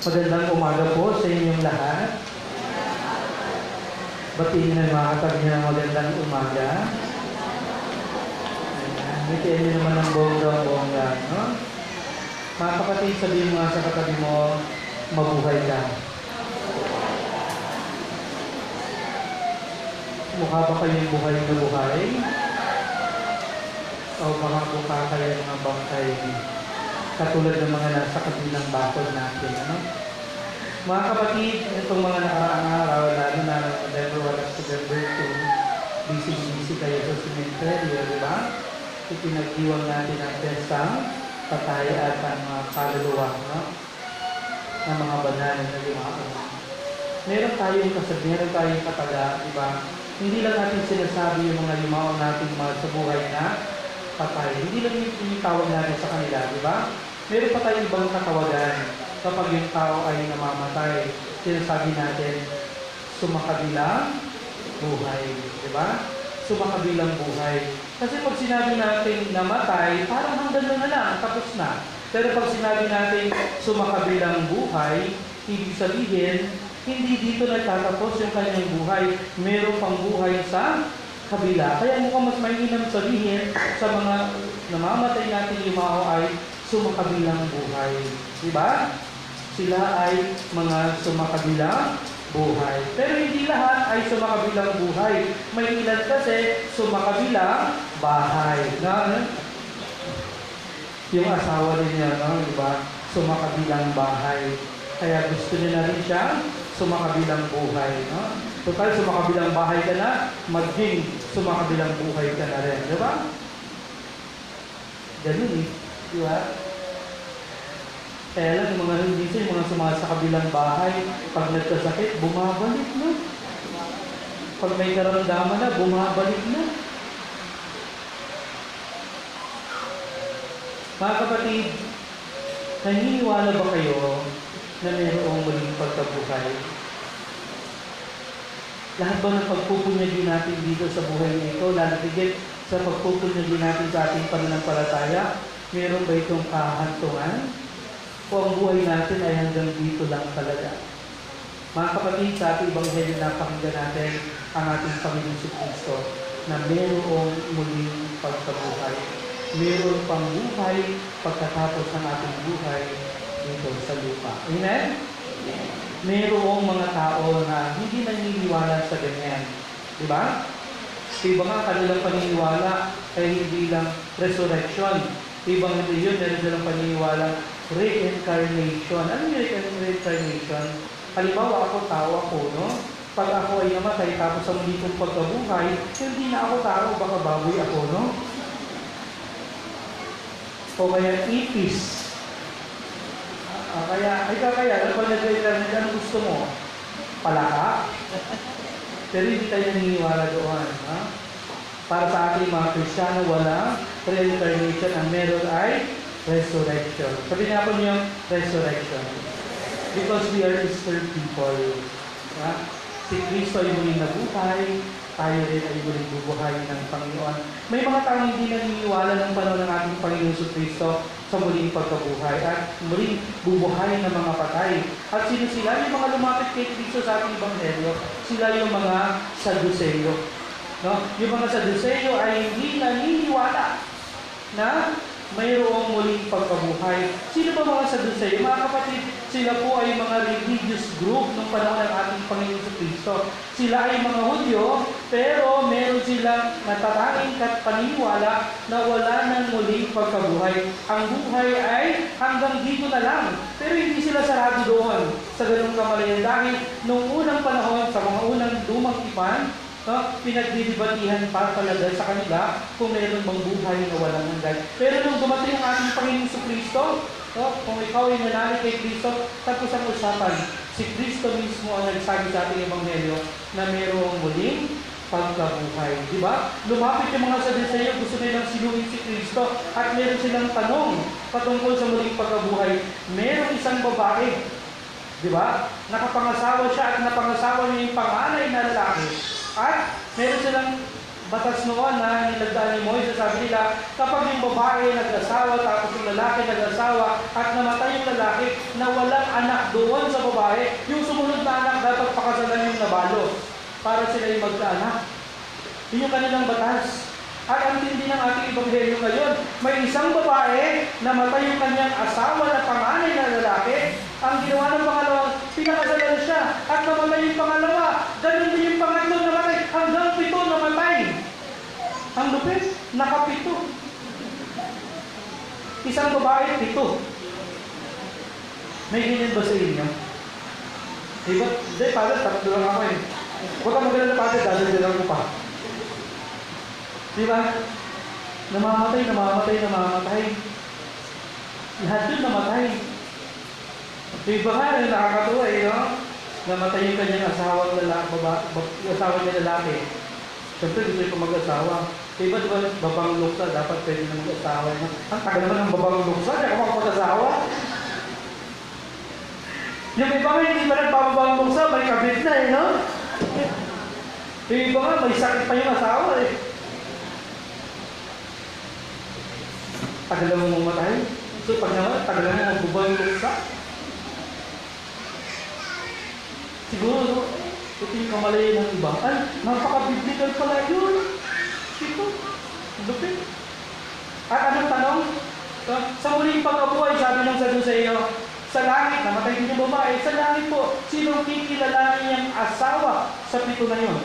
Magandang umaga po sa inyong lahat. Batiin ng mga katabi niyo ng magandang umaga. Batiin niyo naman ng bongga-bongga, no? Mga kapatid, sabihin mo nga sa katabi mo, mabuhay ka. Mukha ba kayong buhay na buhay? O baka mukha kayo mga bangkay? Katulad ng mga nasa kabilang bakod natin, ano? Mga kapatid, itong mga nakaraang araw, lalo na ng November 1 at November 2, busy-busy kayo sa cemetery, di ba? Ipinagdiwang natin ang pestang patay at ang mga kaluluwa, no? Ng mga banal na lumao. Meron tayong kasabi, meron tayong kataga, di ba? Hindi lang natin sinasabi yung mga lumao natin mga sa buhay na patay. Hindi lang yung tawag natin sa kanila, di ba? Meron pa tayong ibang katawagan kapag yung tao ay namamatay. Sinasabi natin, sumakabilang buhay. Di ba? Sumakabilang buhay. Kasi pag sinabi natin namatay, parang hanggang na lang, tapos na. Pero pag sinabi natin sumakabilang buhay, ibig sabihin, hindi dito nagtatapos yung kanyang buhay. Meron pang buhay sa kabila. Kaya mukhang mas mainam sabihin sa mga namamatay natin lumao ay sumakabilang buhay. Diba? Sila ay mga sumakabilang buhay. Pero hindi lahat ay sumakabilang buhay. May ilan kasi sumakabilang bahay. Na, yung asawa din niya, no? Diba? Sumakabilang bahay. Kaya gusto niya na rin siya sumakabilang buhay. No? Total, sumakabilang bahay ka na, maging sumakabilang buhay ka na rin. Di ba? Ganun eh. Di ba? Kaya lang, yung mga dito, yung mga sa kabilang bahay, pag nagkasakit, bumabalik na. Pag may karamdaman na, bumabalik na. Mga kapatid, naniniwala ba kayo na mayroong muling pagkabuhay? Lahat ba ng pagpupunyagi natin dito sa buhay na ito, lalo higit sa pagpupunyagi natin sa ating pananampalataya, meron ba itong kahantungan? O ang buhay natin ay hanggang dito lang talaga? Mga kapatid, sa ating Ebanghelyo napakinggan natin ang ating Panginoon si Kristo na mayroong muling pagkabuhay. Mayroon pang buhay pagkatapos ng ating buhay dito sa lupa. Amen? Mayroong mga tao na hindi naniniwala sa ganyan. Diba? Iba nga kanilang paniniwala ay hindi lang resurrection. Ibang hindi yun, meron silang paniniwala reincarnation. Ano yung reincarnation? Halimbawa ako, tao ako, no? Pag ako ay namatay tapos ang muli kong pagkabuhay, hindi na ako tao, baka baboy ako, no? O kaya ipis. Kaya, ano pag nag-reincarnate, ano gusto mo? Palaka? Pero hindi tayo naniniwala doon. Ha? Para sa ating mga Kristiyano, wala reincarnation. Ang meron ay resurrection. Sabi nga po niyo, resurrection. Because we are Easter people. Ha? Si Kristo ay muling nabuhay, tayo rin ay muling bubuhay ng Panginoon. May mga taong hindi naniniwala ng panahon ng ating Panginoon sa Kristo sa muling pagkabuhay at muling bubuhay ng mga patay. At sino sila? Yung mga lumapit kay Kristo sa ating Ebanghelyo, sila yung mga Saduceo. No? Yung mga Saduceo ay hindi naniniwala na mayroong muling pagkabuhay. Sino ba mga Saduceo? Mga kapatid, sila po ay mga religious group ng panahon ng ating Panginoon sa Kristo. Sila ay mga Hudyo, pero meron silang natatanging paniniwala na wala nang muling pagkabuhay. Ang buhay ay hanggang dito na lang. Pero hindi sila sarado doon sa ganung kamalayan. Dahil noong unang panahon, sa mga unang lumang tipan, pinagdidibatihan pa talaga sa kanila kung meron bang buhay na walang hanggan. Pero nung dumating ang ating Panginoon sa Kristo, kung ikaw ay nanali kay Kristo, tapos ang usapan, si Kristo mismo ang nagsabi sa ating Ebanghelyo na mayroong muling pagkabuhay. Di ba? Lumapit yung mga Saduceo, gusto nilang siluhin si Kristo at meron silang tanong patungkol sa muling pagkabuhay. Merong isang babae, di ba? Nakapangasawa siya at napangasawa niya yung panganay na lalaki. At meron silang batas noon na nilagdaan ni Moises, sabi nila, kapag yung babae nag-asawa, tapos yung lalaki nag-asawa, at namatay yung lalaki na walang anak doon sa babae, yung sumunod na anak dapat pakasalan yung nabalo para sila yung magkaanak. Yun yung kanilang batas. At ang tindi ng ating ebanghelyo ngayon, may isang babae, namatay yung kanyang asawa na panganay na lalaki, ang ginawa ng pangalawang, pinakasalan siya, at namatay yung pangalawa, ganun din yung pangatlo namatay, hanggang 7 namatay. Ang lupit, nakapito. Isang babae, 7. May ganyan ba sa inyo? Diba? Hindi, Father, 3 lang ako eh. Huwag kang magalang na Father, dadagdagan ko pa. Diba? Namamatay. Lahat yun namatay. Diba nga, nakakatuwa eh, no? Namatay yung kanyang asawa niya lalaki. Siyempre, gusto yung mag-asawa. Diba, babang luksa, dapat pwede na mag-asawa. Ang tagal naman ng babang luksa, di ako mag-asawa. Yung iba nga, hindi ba nagbabang luksa, may kabit na eh, no? Yung iba nga, may sakit pa yung asawa eh. Tagal naman mamatay. So, pag naman, tagal naman magbubang luksa. Siguro, ito yung kamalayan ng iba. Ay, napaka-biblical pala yun. Ito, lupit. At anong tanong? Sa muling pagkabuhay, sabi ng Saduseo, sa langit, namatay din yung babae, sa langit po, sinong kikilalanin niyang asawa sa 7 na yun?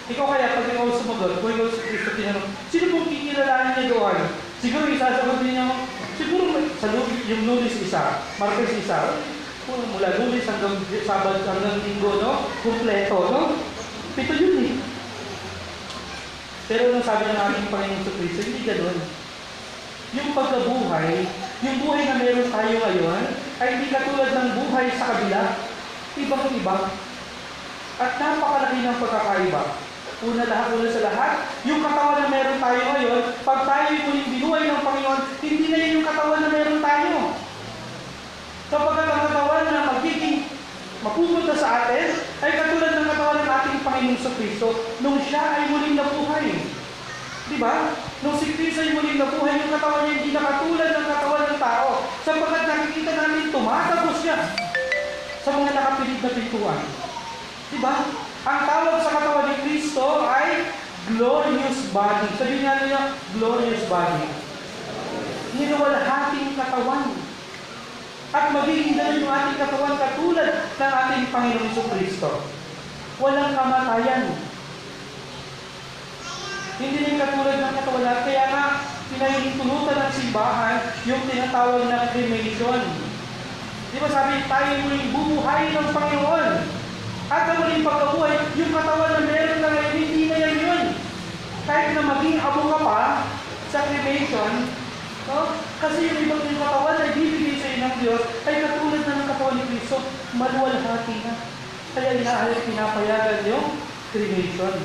Ikaw kaya, pag ikaw sumagot, kung ikaw sa Kristo tinanong, sino pong kikilalanin niya doon? Siguro isasagot din niya, siguro sa yung Lunes isa, Martes isa, mula Lunes hanggang Sabado hanggang Linggo, no? Kumpleto, no? 7 yun eh. Pero nung sabi ng ating Panginoon sa Kristo, hindi ganoon. Yung pagkabuhay, yung buhay na meron tayo ngayon, ay hindi katulad ng buhay sa kabila. Ibang-iba. At napakalaki ng pagkakaiba. Una sa lahat, yung katawan na meron tayo ngayon, pag tayo muling binuhay ng Panginoon, hindi na yun yung katawan na meron tayo. Kapag ang katawan na magiging mapupunta sa atin, ay katulad ng katawan ng ating Panginoon sa Kristo, nung siya ay muling nabuhay. Diba? Nung si Kristo ay muling nabuhay, yung katawan niya hindi na katulad ng katawan ng tao, sapagkat nakikita namin tumatagos siya sa mga nakapilit na pintuan. Diba? Ang tawag sa katawan ni Kristo ay glorious body. Sabihin nga niya, glorious body. Niluwalhating katawan. At magiging ganun yung ating katawan katulad ng ating Panginoon Kristo. Walang kamatayan. Hindi rin katulad ng katawan. Kaya nga, pinahihintulutan ng simbahan yung tinatawag na cremation. Di ba sabi, tayo muling bubuhay ng Panginoon. At ang muling pagkabuhay, yung katawan na meron na ngayon, hindi na yan yun. Kahit na maging abo ka pa sa cremation, no? Kasi yung ibang yung katawan na ibibigay sa iyo ng Diyos ay katulad na ng katawan ni Kristo, maluwalhati na. Kaya pinapayagan yung cremation.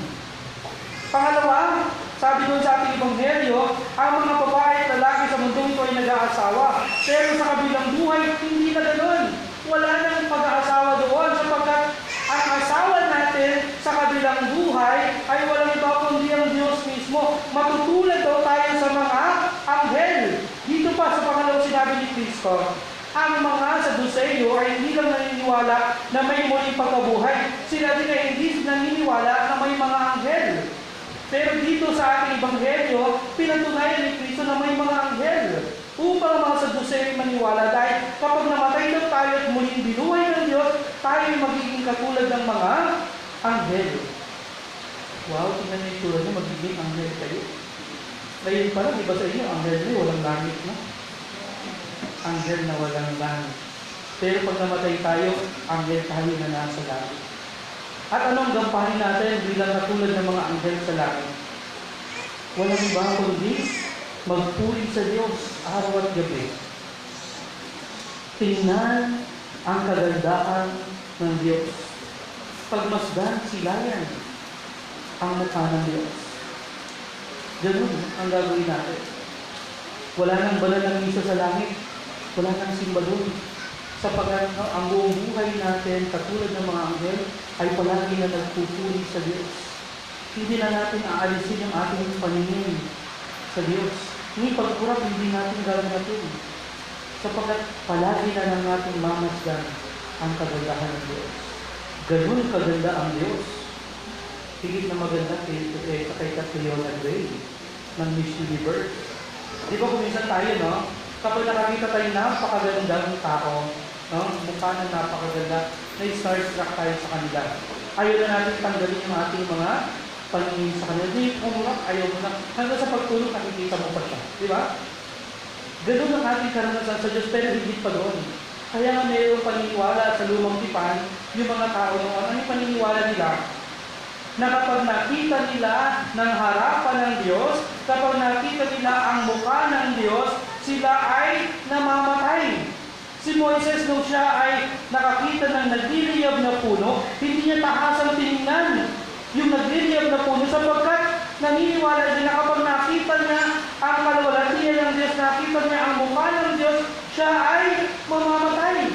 Pangalawa, sabi doon sa ating ebanghelyo, ang mga babae at lalaki sa mundong ito ay nag-aasawa. Pero sa kabilang buhay, hindi na ganoon. Wala nang pag-aasawa doon sapagkat ang asawa natin sa kabilang buhay ay walang iba kundi ang Diyos mismo. Matutulad daw tayo sa mga anghel. Dito pa sa pangalawang sinabi ni Kristo, ang mga Saduseo ay hindi lang naniniwala na may muling pagkabuhay. Sila din ay hindi naniniwala na may mga anghel. Pero dito sa ating ebanghelyo, pinatunayan ni Kristo na may mga anghel. Upang ang mga Saduseo ay maniwala dahil kapag namatay daw tayo at muling binuhay ng Diyos, tayo ay magiging katulad ng mga anghel. Wow, tingnan niyo yung tura niyo, magiging anghel kayo. Ngayon pala, di ba sa inyo, anghel niyo, walang langit, no? Anghel na walang langit. Pero pag namatay tayo, anghel tayo na nasa langit. At anong gampanin natin bilang katulad ng mga anghel sa langit? Walang iba kundi magpuri sa Diyos araw at gabi. Tingnan ang kagandahan ng Diyos. Pagmasdan, silayan ang mukha ng Diyos. Ganun ang gagawin natin. Wala nang banal ng misa sa langit. Wala nang simbalon. Sapagkat ang buong buhay natin, katulad ng mga anghel, ay palagi na nagpupuri sa Diyos. hindi na natin aalisin yung ating paningin sa Diyos. Ni pagkurap, hindi natin gagawin. Sapagkat palagi na lang natin mamasdan ang kagandahan ng Diyos. Ganun kaganda ang Diyos. Higit na maganda kay Catriona Gray ng Miss Universe. Di ba kuminsan tayo, no? Kapag nakakita tayo napakagandang tao, no? Mukha na napakaganda, na-starstruck tayo sa kanila. Ayaw na natin tanggalin yung ating mga paningin sa kanila. Hindi, umurap, ayaw mo na. Hanggang sa pagtulog, nakikita mo pa siya. Di ba? Ganun ang ating karanasan sa Diyos, pero higit pa doon. Kaya nga mayroong paniniwala sa lumang tipan, yung mga tao noon, ano yung paniniwala nila? Na kapag nakita nila ng harapan ng Diyos, kapag nakita nila ang mukha ng Diyos, sila ay namamatay. Si Moises, nung siya ay nakakita ng nagliliyab na puno, hindi niya tahasang tinignan yung nagliliyab na puno sapagkat naniniwala din na kapag nakita niya ang kalwalhatian ng Diyos, nakita niya ang mukha ng Diyos, siya ay mamamatay.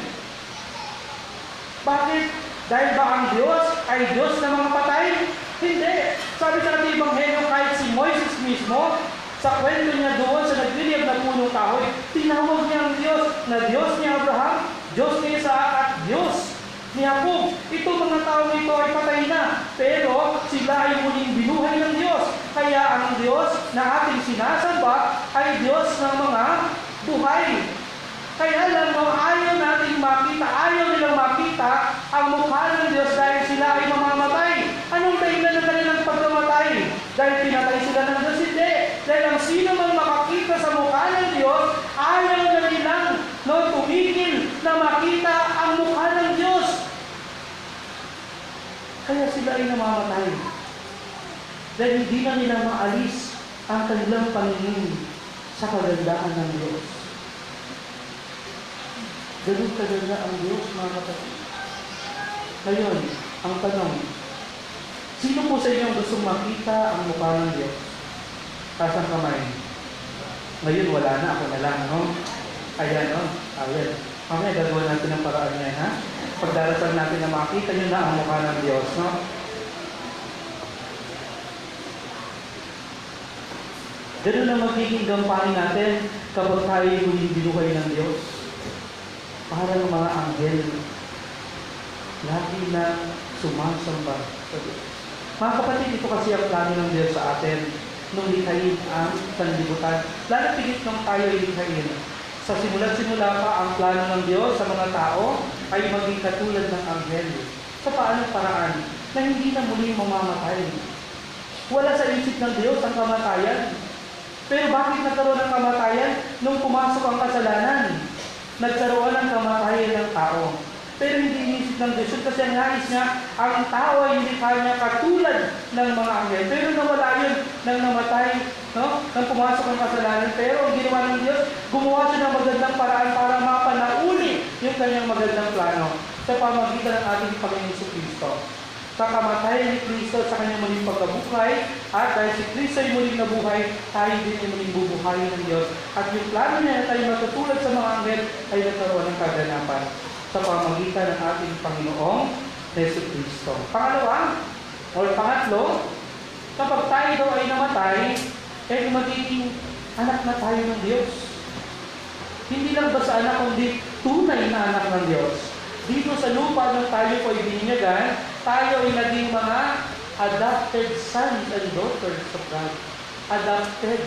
Bakit? Dahil ba ang Diyos ay Diyos ng mga patay? Hindi. Sabi sa ating Ebanghelyo, kahit si Moises mismo, sa kwento niya doon sa nagliliyab na punong kahoy, tinawag niya ang Diyos na Diyos ni Abraham, Diyos ni Isaac at Diyos ni Jacob. Ito mga tao ito ay patay na, pero sila ay muling binuhay ng Diyos. Kaya ang Diyos na ating sinasamba ay Diyos ng mga buhay. Kaya lang, ayaw nating makita, ayaw nilang makita ang mukha ng Diyos dahil sila ay mamamatay. Anong dahilan ng kanilang pagkamatay? Dahil pinatay sila ng Diyos? Hindi. Dahil ang sino man makakita sa mukha ng Diyos, ayaw na nilang tumigil na makita ang mukha ng Diyos. Kaya sila ay namamatay. Dahil hindi na nila maalis ang kanilang paningin sa kagandahan ng Diyos. Ganun kaganda ang Diyos, mga kapatid. Ngayon, ang tanong, sino po sa inyo gustong makita ang mukha ng Diyos? Taas ang kamay. Ngayon, wala na. Ako na lang, no? Ayan, no? Ayan. Mamaya, gagawa natin ang paraan niya, ha? Pagdarasal natin na makita nyo na ang mukha ng Diyos, no? Ganun ang magiging gampanin natin kapag tayo huling binuhay ng Diyos. Para ng mga anghel, lagi na sumasamba sa Diyos. Mga kapatid, ito kasi ang plano ng Diyos sa atin nung likhain ang sanlibutan. Lalo pigit nung tayo likhain. Sa simula-simula pa ang plano ng Diyos sa mga tao ay maging katulad ng anghel. Sa paanong paraan? Na hindi na muli mamamatay. Wala sa isip ng Diyos ang kamatayan. Pero bakit nagkaroon ng kamatayan nung pumasok ang kasalanan? Nagkaroon ng kamatayan ng tao. Pero hindi inisip ng Diyos kasi ang nais niya, ang tao ay hindi kanya katulad ng mga anghel. Pero nawala yun nang namatay, no? Nang pumasok ang kasalanan. Pero ang ginawa ng Diyos, gumawa siya ng magandang paraan para mapanauli yung kanyang magandang plano sa pamagitan ng ating Panginoon Kristo. Sa kamatayan ni Kristo sa kanyang muling pagkabuhay, at dahil si Kristo ay muling nabuhay, tayo din ay muling bubuhayin ng Diyos. At yung plano niya na tayo matutulad sa mga anghel ay nagkaroon ng kaganapan sa pamagitan ng ating Panginoong Yesu Kristo. Pangalawa, o pangatlo, kapag tayo daw ay namatay, magiging anak na tayo ng Diyos. Hindi lang basta anak, kundi tunay na anak ng Diyos. Dito sa lupa nung tayo po ay bininyagan, tayo ay naging mga adopted sons and daughters of God. Adopted.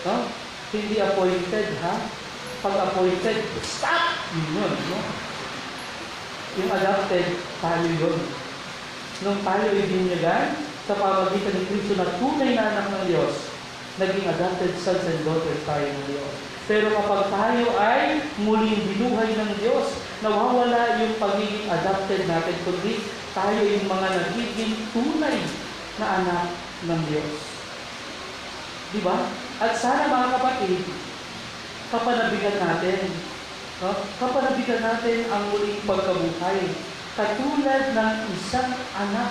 No? Hindi appointed, ha? Pag appointed, stop! Yun, no? Yung adopted, tayo yun. Nung tayo ay bininyagan, sa pamagitan ni Kristo na tunay na anak ng Diyos, naging adopted sons and daughters tayo ng Diyos. Pero kapag tayo ay muling binuhay ng Diyos, nawawala yung pagiging adopted natin, kundi tayo yung mga nagiging tunay na anak ng Diyos. Diba? At sana mga kapatid, kapanabigan natin, no? Kapanabigan natin ang muling pagkabuhay, katulad ng isang anak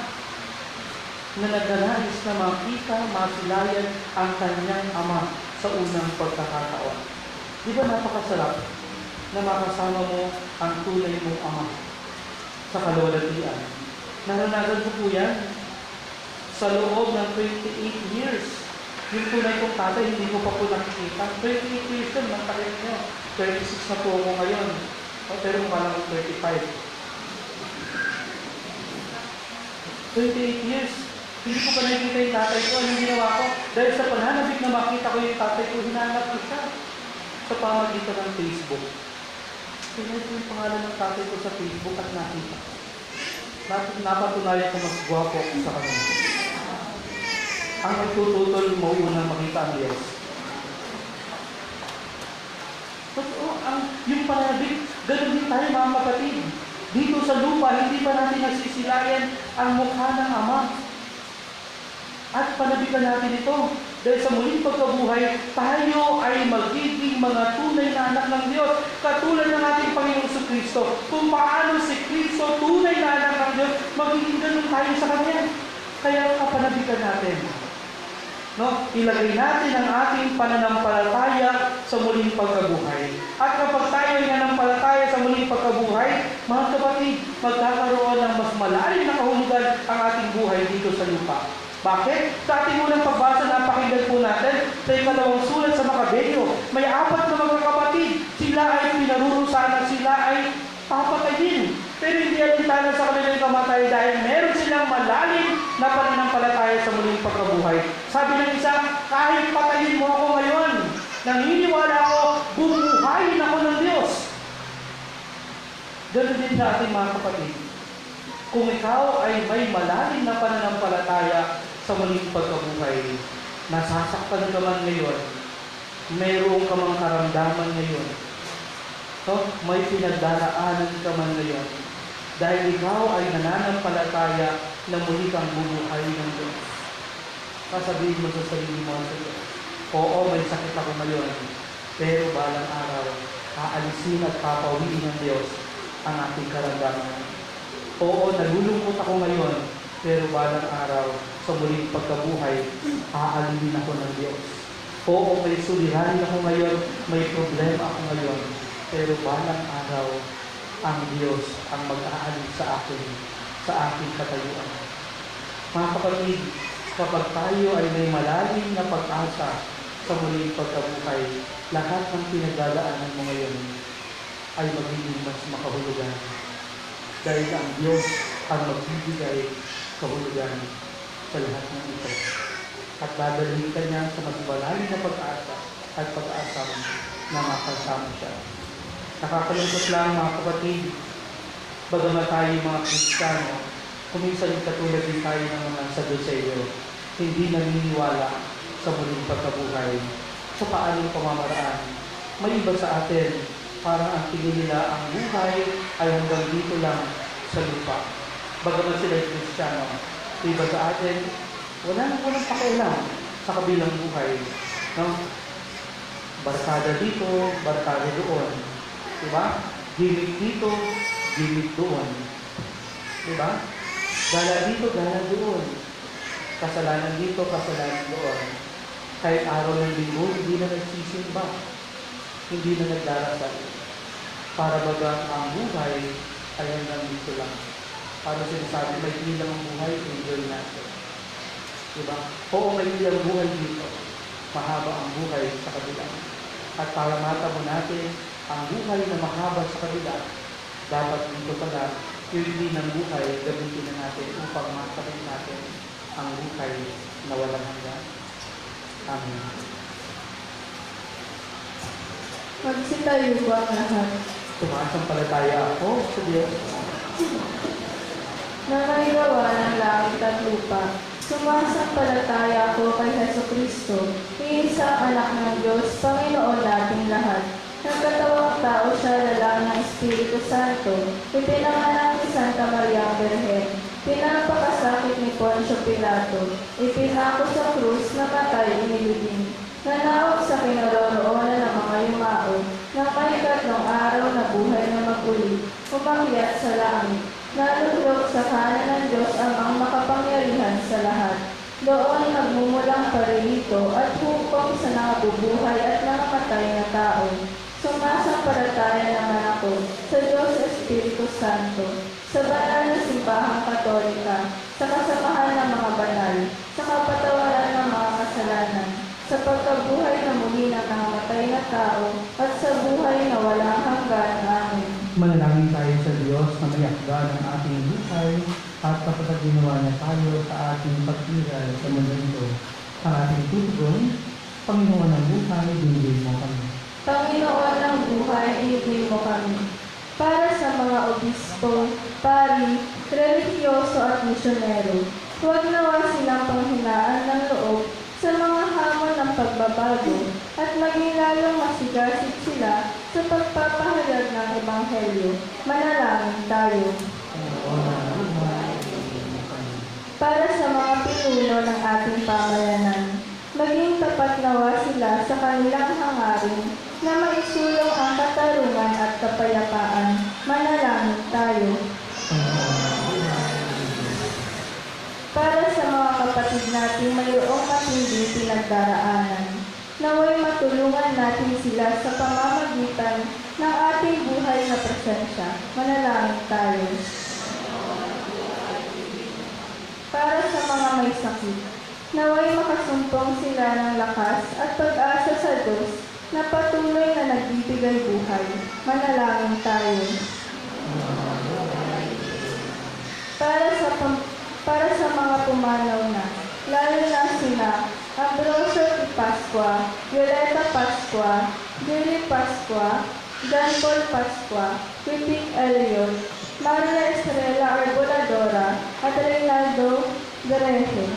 na nagnanais na makita, masilayan ang kanyang ama sa unang pagkakataon. Di ba napakasarap na makasama mo ang tunay mong ama sa kalwalhatian? Naranasan ko po yan. sa loob ng 28 years. Yung tunay kong tatay, hindi ko pa po nakikita. 28 years yun, matagal nyo. 36 na po ako ngayon. Pero mukha lang akong 35. 28 years. Hindi ko pa nakikita yung tatay ko. Anong ginawa ko? Dahil sa pananabik na makita ko yung tatay ko, hinanap ko siya sa pamagitan ng Facebook. Tingnan ko yung pangalan ng tatay ko sa Facebook at nakita. Napatunayan ko mas gwapo ako sa kanya. Ang nagtututol mo unang makita ang Diyos. Totoo, yung pananabik, ganun din tayo mga kapatid. Dito sa lupa, hindi pa natin nasisilayan ang mukha ng Ama. At panabikan natin ito. Dahil sa muling pagkabuhay, tayo ay magiging mga tunay na anak ng Diyos. Katulad ng ating Panginoong Jesucristo. Kung paano si Kristo tunay na anak ng Diyos, magiging ganun tayo sa Kanya. Kaya kapanabikan natin. No? Ilagay natin ang ating pananampalataya sa muling pagkabuhay. At kapag tayo ay nanampalataya sa muling pagkabuhay, mga kapatid, magkakaroon ng mas malalim na kahulugan ang ating buhay dito sa lupa. Bakit? Sa ating unang pagbasa, napakinggan po natin sa ikalawang sulat sa Makabeo. May 4 na magkakapatid. Sila ay pinarurusahan at sila ay papatayin. Pero hindi alintana sa kanilang kamatay dahil meron silang malalim na pananampalataya sa muling pagkabuhay. Sabi ng isa, kahit patayin mo ako ngayon, naniniwala ako, bubuhayin ako ng Diyos. Ganun din sa ating mga kapatid. Kung ikaw ay may malalim na pananampalataya sa muling pagkabuhay, nasasaktan ka man ngayon, mayroong ka mang karamdaman ngayon, may pinagdaraanan ka man ngayon, dahil ikaw ay nananampalataya na muli kang bubuhay ng Diyos. Sasabihin mo sa sarili mo sa Diyos, oo, may sakit ako ngayon, pero balang araw, aalisin at papawiin ng Diyos ang ating karamdaman. Oo, nalulungkot ako ngayon, pero balang araw, sa muling pagkabuhay, aalinin ako ng Diyos. Oo, may suliranin ako ngayon, may problema ako ngayon, pero balang araw, ang Diyos ang mag-aalin sa akin, sa aking katayuan. Mga kapatid, kapag tayo ay may malalim na pag-asa sa muling pagkabuhay, lahat ng pinagdadaanan mo ngayon ay magiging mas makahulugan. Dahil ang Diyos ang magbibigay kahulugan sa lahat ng ito. At dadalhin ka niya sa mas malalim na pag-asa at pag-asa na makasama siya. Nakakalungkot lang mga kapatid, bagamat tayo mga Kristiyano, kuminsan katulad din tayo ng mga Saduceo, hindi naniniwala sa muling pagkabuhay. Sa paanong pamamaraan, may iba sa atin, parang ang tingin nila ang buhay ay hanggang dito lang sa lupa. Bagamat sila ay Kristiyano, iba sa atin, walang pakialam sa kabilang buhay. No? Barkada dito, barkada doon. Diba? Gimik dito, gimik doon. Diba? Gala dito, gala doon. Kasalanan dito, kasalanan doon. Kahit araw ng linggo, hindi na nagsisimba. Hindi na nagdarasal. Para baga ang buhay ay hanggang dito lang. Para sinasabi, may ilang ang buhay, enjoy natin. Diba? Oo, may ilang buhay dito. Mahaba ang buhay sa kabila. At para matamo natin ang buhay na mahaba sa kabila, dapat dito pala, yung hindi ng buhay, gamitin na natin upang matapin natin ang buhay na walang hanggan. Amen. Magsitayo po ang lahat. Sumasampalataya ako sa Diyos. Na may gawa ng langit at lupa, sumasampalataya ako kay Jesucristo, iisang anak ng Diyos, Panginoon nating lahat. Nagkatawang tao siya, lalaki ng Espiritu Santo, ipinanganak ni Santa Maria Virgen, pinapakasakit ni Poncio Pilato, ipinako sa krus, namatay, inilibing, nanawag sa kinaroroonan ng mga yumao, ng kahikatlong araw na buhay na maguli, umakyat sa langit, nalulog sa kanan ng Diyos ang makapangyarihan sa lahat. Doon nagmumulang paririto at hukom sa nabubuhay at nakamatay na tao. Sumasampalataya naman ako sa Diyos Espiritu Santo, sa banal na simbahang katolika, sa kasamahan ng mga banal, sa kapatawaran ng mga kasalanan, sa pagkabuhay na muli ng nangamatay na tao, at sa buhay na walang hanggan. Amen. Manalangin tayo sa Diyos na may akda ng ating buhay at kapag ginawa niya tayo sa ating pagtiral sa mundo ito. Ang ating tutugon, Panginoon ng buhay, binigay mo kami. Panginoon ng buhay, ibigay mo kami. Para sa mga obispo, pari, relihiyoso at misyonero, huwag nawa silang panghinaan ng loob sa mga hamon ng pagbabago at maging lalong masigasig sila sa pagpapahayag ng Ebanghelyo. Manalangin tayo. Para sa mga pinuno ng ating pamayanan, maging tapat nawa sila sa kanilang hangarin na maisulong ang katarungan at kapayapaan. Manalangin tayo. Para sa mga kapatid natin mayroong matinding pinagdaraanan, naway matulungan natin sila sa pamamagitan ng ating buhay na presensya. Manalangin tayo. Para sa mga may sakit, naway makasumpong sila ng lakas at pag-asa sa Diyos na patuloy na nagbibigay buhay. Manalangin tayo. Para sa mga pumanaw na, lalo na sina Ambrosio P. Pascua, Violeta Pascua, Julie Pascua, John Paul Pascua, Pipik Elliot, Maria Estrella Arboladora, at Reynaldo Greje.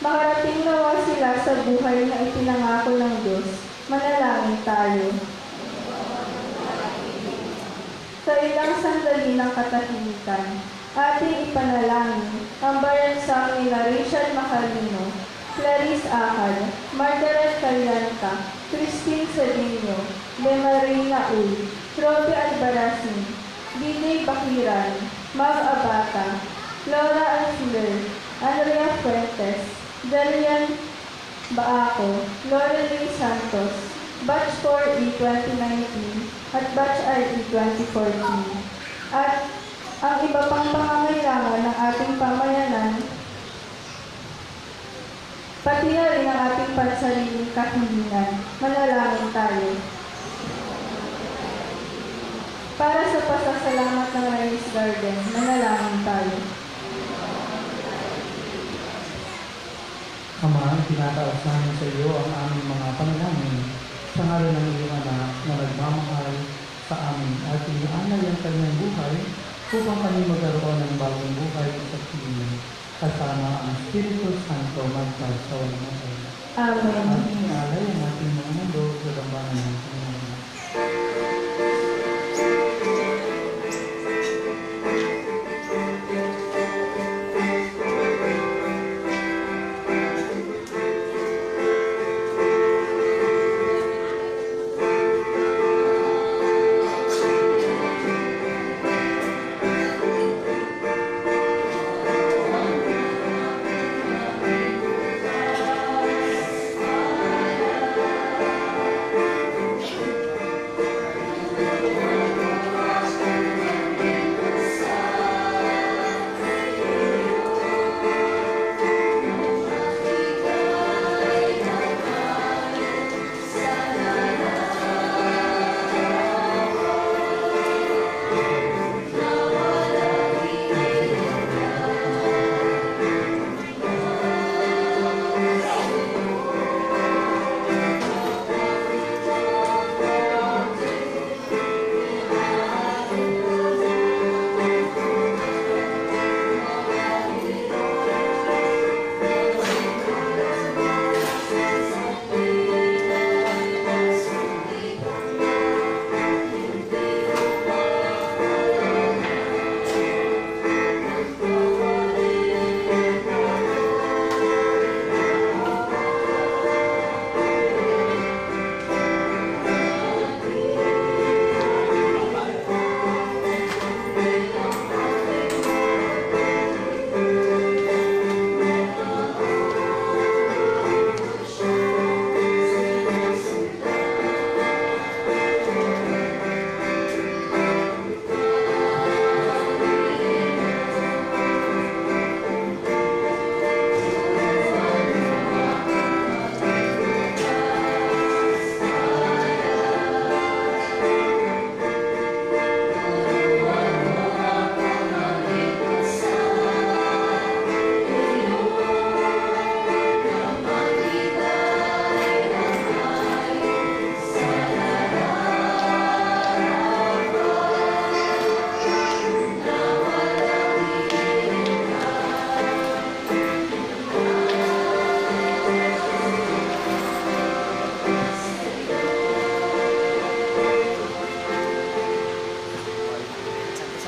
Makarating nawa sila sa buhay na ipinangako ng Diyos. Manalangin tayo. Sa ilang sandali ng katahimikan, ating ipanalangin ang baransang nila Richard Macalino, Clarice Ahad, Margaret Calianta, Christine Cedinho, Demarina Uy, Roby Albaracin, DJ Bakiran, Mag Abata, Laura Alfiler, Andrea Fuentes, Dalian Baaco, Lorelei Santos, Batch 4E 2019 at Batch RE 2014. At ang iba pang pangangailangan ng ating pamayanan, pati na rin ang ating pansariling kahilingan. Manalangin tayo. Para sa pasasalamat ng Reyes Garden, manalangin tayo. Ama, tinataos namin sa iyo ang aming mga panalangin sa ngalan ng iyong anak na nagmamahal sa amin at inianay ang kanyang buhay upang kami magkaroon ng bagong buhay sa piling kasama ang Espiritu Santo magpasa sa walang matay. Amen. At inialay ang ating mga mundo sa gambanan ng Panginoon.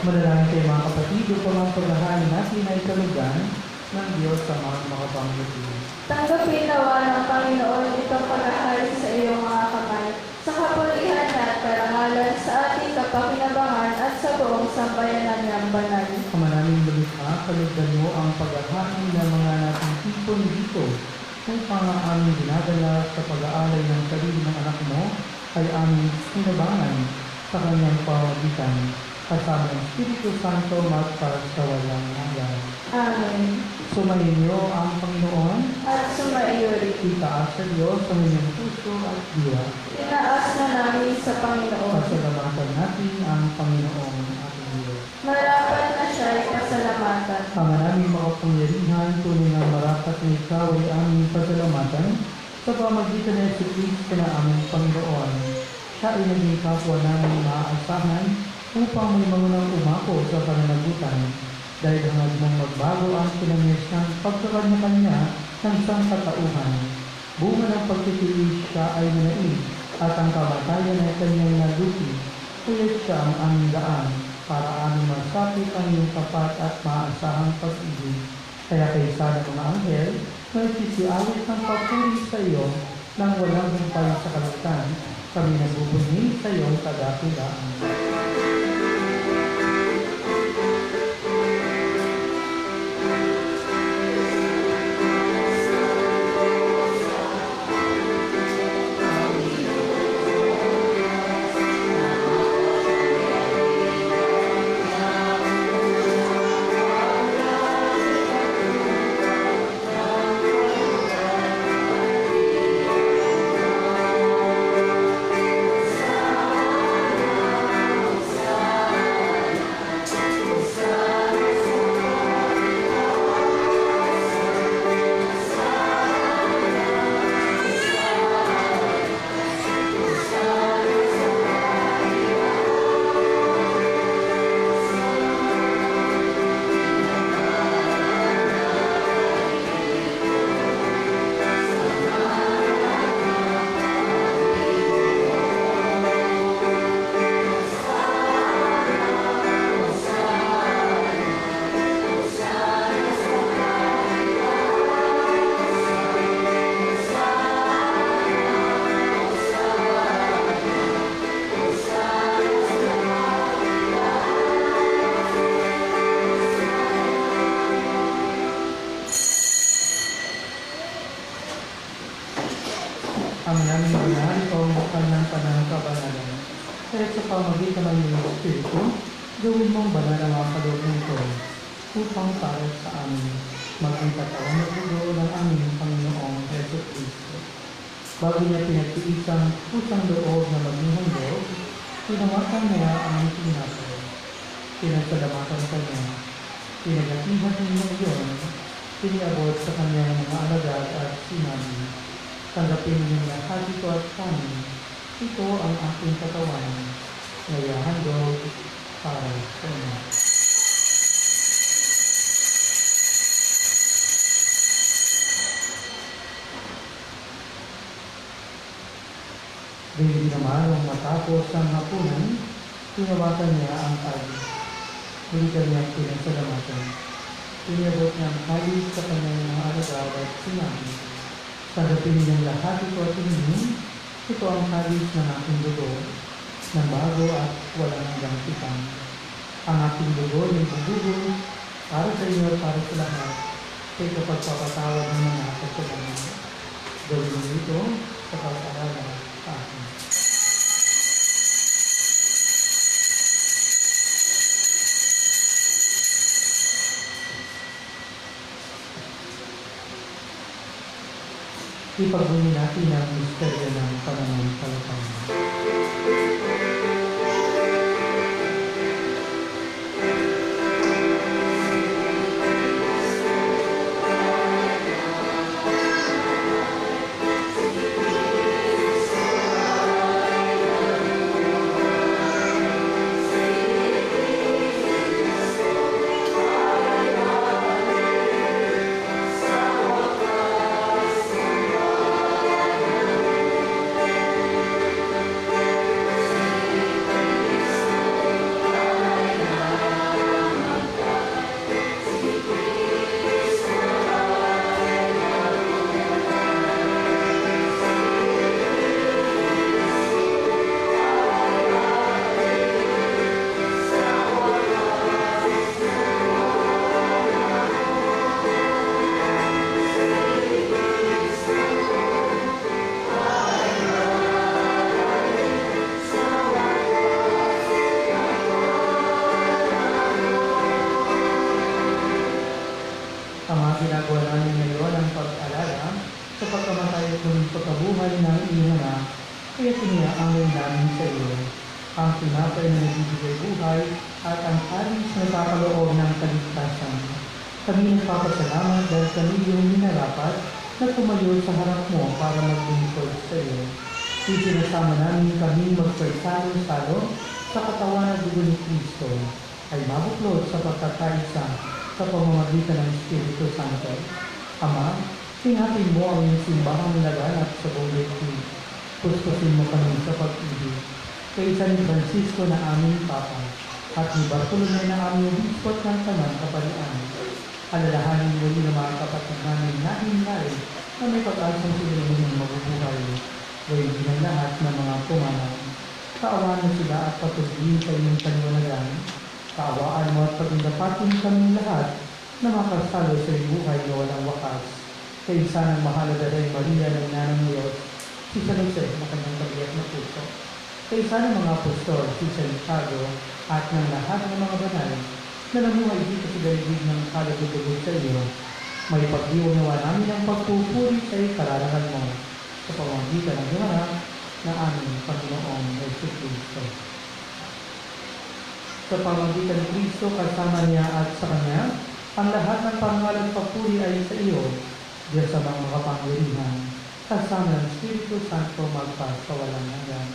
Manalangin kayo mga kapatid upang ang paghahain natin ay kalugan ng Diyos sa mga makapangyarihan. Tanggapin nawa ng Panginoon itong paghahari sa iyong mga kamay, sa kapulihan at karangalan sa ating kapakinabangan at sa buong sambayanan niyang banal. Ama naming lumikha, kalugdan mo ang paghahain ng mga nating tipon dito upang ang aming dinadala sa pag-aalay ng sarili ng anak mo ay aming sinabangan sa kanyang pamagitan kasama ng Espiritu Santo magpara sa walang hanggan. Amen. Sumayin niyo ang Panginoon, At sumaiyo rin. itaas sa Diyos sa inyong puso at diwa. Tinaas na namin sa Panginoon. Pasalamatan natin ang Panginoong ating Diyos. Marapat na siya'y pasalamatan. Ama naming makapangyarihan, tunay na marapat na ikaw ay aming pasalamatan sa pamagitan ng Yesu Cristo na aming Panginoon. Siya ay naging kapwa namin maaasahan upang may mangunang umako sa pananagutan dahil hangad mong magbago ang pinangis ng pagkakanya-kanya ng sangkatauhan. Bunga ng pagtitiis siya ay nanaig at ang kamatayan ay kanyang nalupi. Kaya't siya ang aming daan para aming masapit ang iyong tapat at maaasahang pag-ibig. Kaya kaysa ng mga anghel, may sisiawit ng papuri sa iyo nang walang humpay sa kalutan. Kami nagbubunyi sa iyong kadakilaan. Ang naming banal o kanyang panangkabanalan. Kaya sa pamagitan ng iyong Espiritu, gawin mong banal ang mga kaloob nito upang para sa amin maging katawan at dugo ng aming Panginoong Yesu Cristo. Bago niya pinagtiisang pusang loob na maging handog, pinamatan niya ang tinapay. Pinagsalamatan ka niya. Pinagatihan niya iyon, piniabot sa kanyang mga alagad at sinabi, tanggapin niyo lahat ito at kanin. Ito ang aking katawan. Ngayong handog para sa inyo. Hindi naman nung matapos ang hapunan, tinawagan niya ang kalis. Muli kanya pinagsalamatan. Piniabot niya ang kalis sa kanyang mga alagad at sinabi, tanggapin niyong lahat ito at inumin. Ito ang kalis ng aking dugo, na bago at walang hanggang tipan. Ang aking dugo ay bubugol para sa iyo at para sa lahat, kay kapagpapatawad ng mga kasalanan. Gawin niyo ito sa pag-aalala sa akin. Ipagbunyi natin ang misteryo ng pananampalataya. amin namin sa iyo, ang tinapay na nagbibigay buhay at ang alis na nagkakaloob ng kaligtasan. Kami nagpapasalamat dahil kami yung minarapat na tumayo sa harap mo para maglingkod sa iyo. Isinasama namin kami magpagsalo-salo sa katawan at dugo ni Kristo ay mabuklod sa pagkakaisa sa pamamagitan ng Espiritu Santo. Ama, singapin mo ang iyong simbahang laganap sa buong daigdig. Puspusin mo kami sa pag-ibig. Kay San Francisco na aming Papa at ni Bartolome na aming Obispo ng Tanang Kapalian. Alalahanin mo rin ang mga kapatid namin na hinay na may pag-asang sila ng mabubuhay. Gawin din ang lahat ng mga pumanaw. Kaawaan mo sila at patuloyin sa iyong kaniwalagan. Kaawaan mo at pagindapatin kami lahat na makasalo sa iyong buhay na walang wakas. Kay isa ng mahalaga rin Maria ng Nanang Diyos, si San Jose na kanyang kabiyak na puso. Kay isa ng mga apostol, si San Tiago, at ng lahat ng mga banal na namuhay dito sa daigdig ng kalagutugod sa iyo, may pag-iunawa namin ang pagpupuri sa ikararangal mo sa pamamagitan ng himarap na aming Panginoong Jesucristo. Sa pamamagitan ng Kristo, kasama niya at sa Kanya, ang lahat ng parangal at papuri ay sa iyo, Diyos sa mga makapangyarihan, kasama ng Espiritu Santo magpas sa walang hanggan.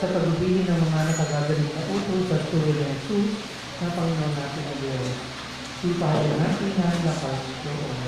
Sa pagbibihin ng mga nakagagaling na utos sa tuloy ng Jesus na Panginoon natin na Diyos. Ipahayin natin ang lakas doon.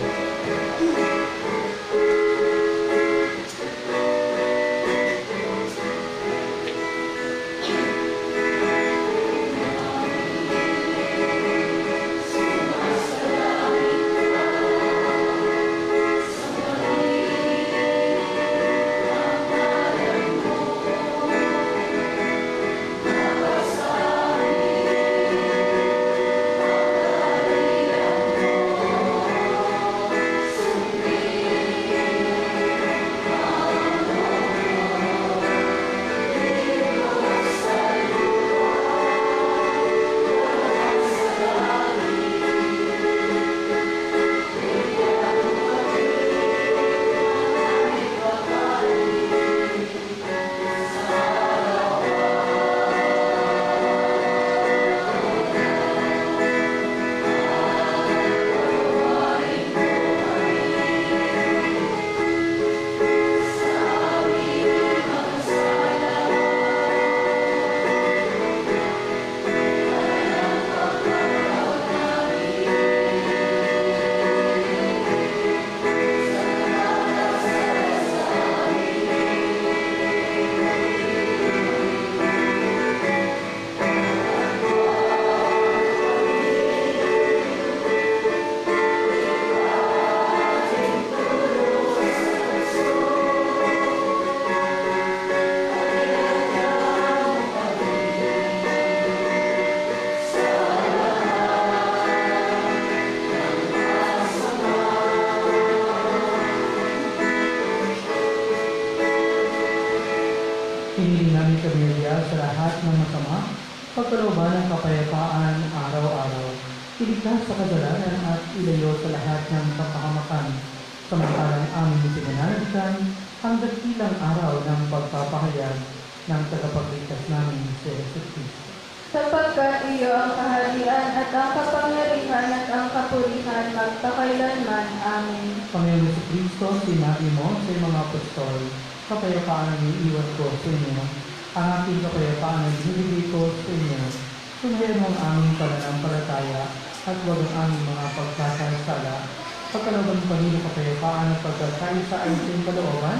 Hiniling namin kabiyaya sa lahat ng masama, pagkalooban ng kapayapaan araw-araw, iligtas sa kasalanan at ilayo sa lahat ng kapahamakan. Samantalang aming pinananabitan ang dakilang araw ng pagpapahayag ng tagapagligtas namin si Jesucristo. Sapagkat iyo ang kaharian at ang kapangyarihan at ang kapurihan magpakailanman. Amen. Panginoon Jesucristo, sinabi mo sa mga apostol, kapayapaan ang iiwan ko sa inyo. Ang aking kapayapaan ang binibigay ko sa inyo. Sumayin mo ang aming pananampalataya at huwag ang aming mga pagkakasala. Pagkalooban ng Panginoon kapayapaan at pagkakaisa ay sa kalooban,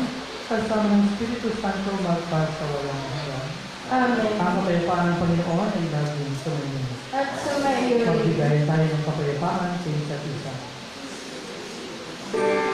kasama ng Espiritu Santo magpas sa walang hanggan. Amen. Ang kapayapaan ng Panginoon ay laging sumayin. At sumaiyo rin. Magbigay tayo ng kapayapaan sa isa't isa. Hi.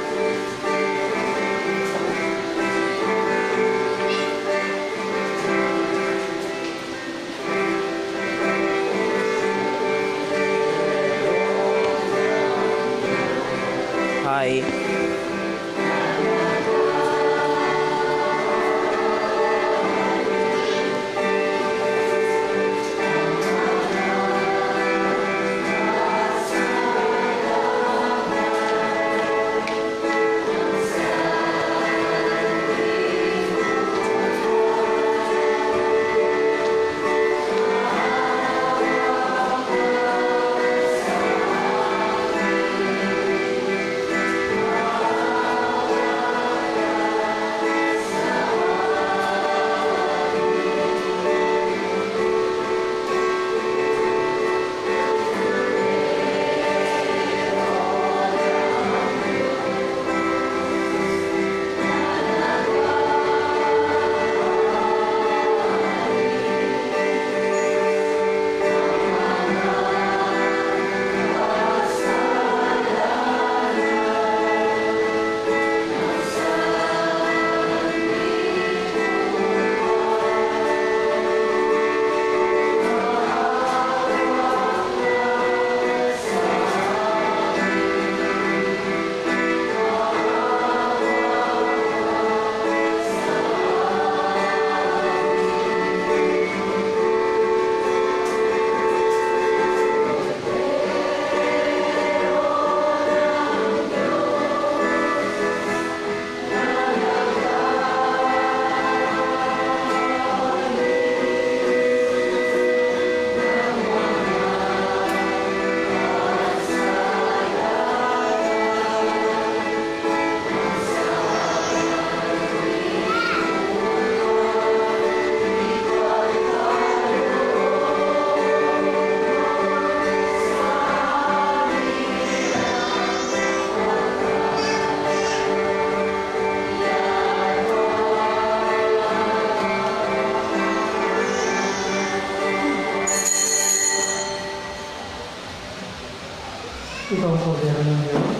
Ikaw po, Dero ng Diyos.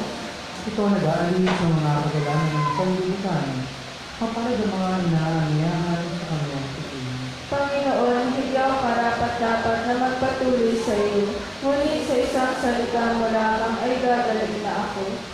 Ikaw nag-aalis ng mga kasalanan ng sanlibutan. Kapalag ang mga inaanyahan sa kanyang piling. Panginoon, hindi ako karapat-dapat na magpatuloy sa iyo. Ngunit sa isang salita mo lamang ay gagaling na ako.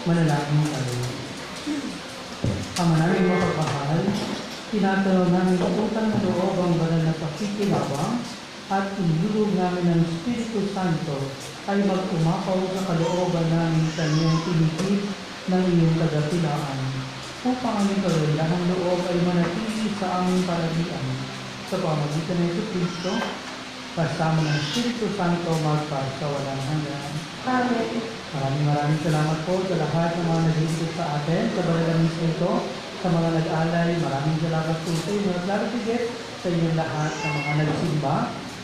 Manalangin tayo. Ama namin mapagmahal, tinatanaw namin ang utang na loob ang banal na pakikinabang at inulog namin ng Espiritu Santo ay mag-umapaw sa kalooban namin kanyang tinigid ng iyong kadakilaan upang ang karunahang loob ay manatili sa aming palagian sa pamagitan ng Kristo kasama ng Espiritu Santo magpa sa walang hanggan. Amen. Maraming salamat po sa lahat ng mga nag-iisip sa atin sa balalang ito, sa mga nag-alay. Maraming salamat po sa inyo at lalo higit sa inyong lahat ng mga nagsimba.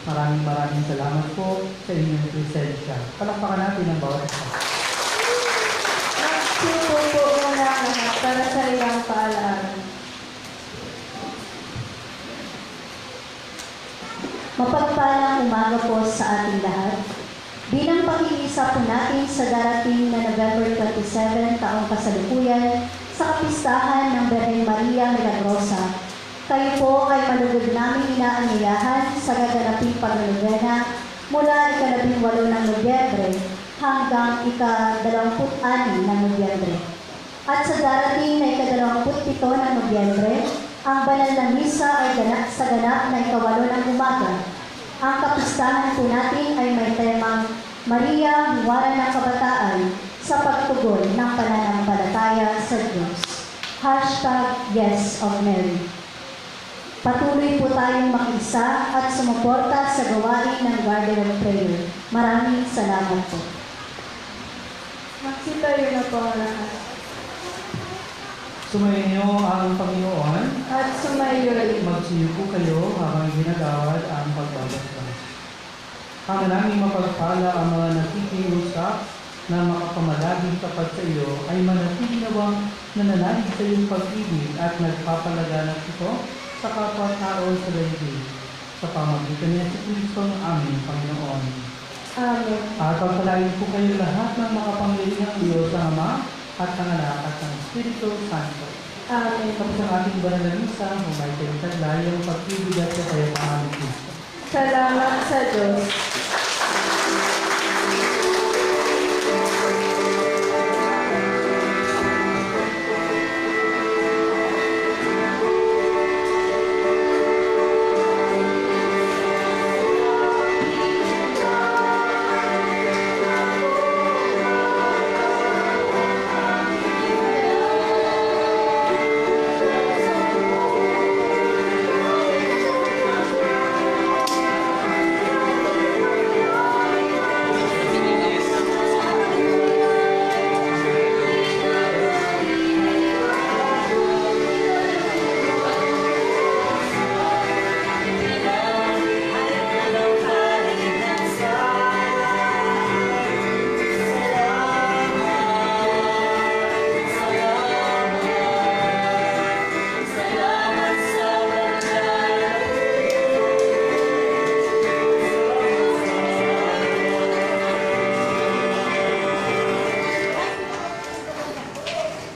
Maraming salamat po sa inyong presensya. Palakpakan natin ang bawat isa. Magsipo po muna ang lahat para sa iyong paalala. Mapagpalang umaga po sa ating lahat. Bilang pakikiisa po natin sa darating na November 27 taong kasalukuyan sa kapistahan ng Birhen Maria Milagrosa, kayo po ay malugod namin inaanyayahan sa gaganaping pagnovena mula ika-18 ng Nobyembre hanggang ika-26 ng Nobyembre. At sa darating na ika-27 ng Nobyembre, ang banal na misa ay sa ganap na ika-8 ng umaga. Ang kapistahan po natin ay may temang Maria, Huwara ng Kabataan sa pagtugon ng pananampalataya sa Diyos. #Yes of Mary. Patuloy po tayong makiisa at sumuporta sa gawain ng Garden of Prayer. Maraming salamat po. Magsitayo na po ang lahat. Sumayin niyo ang Panginoon. At sumayoy. Magsiyo po kayo habang ginagawad ang pagbabasbas. Ang naming mapagpala ang mga nakikiusap na makapamalaging tapat sa iyo ay manatili nawang nananalig sa iyong pag-ibig at nagpapalaganap ito sa kapwa-tao sa daigdig. Sa pamagitan niya si Kristo ng aming Panginoon. Amen. At pagpalain po kayo lahat ng makapangyarihang Diyos ang Ama at ang Anak at ang Espiritu Santo. Amen. Tapos ang ating banal na misa, humay kayo taglay ang pag-ibig at sa kayo ng aming Kristo. Salamat sa Diyos.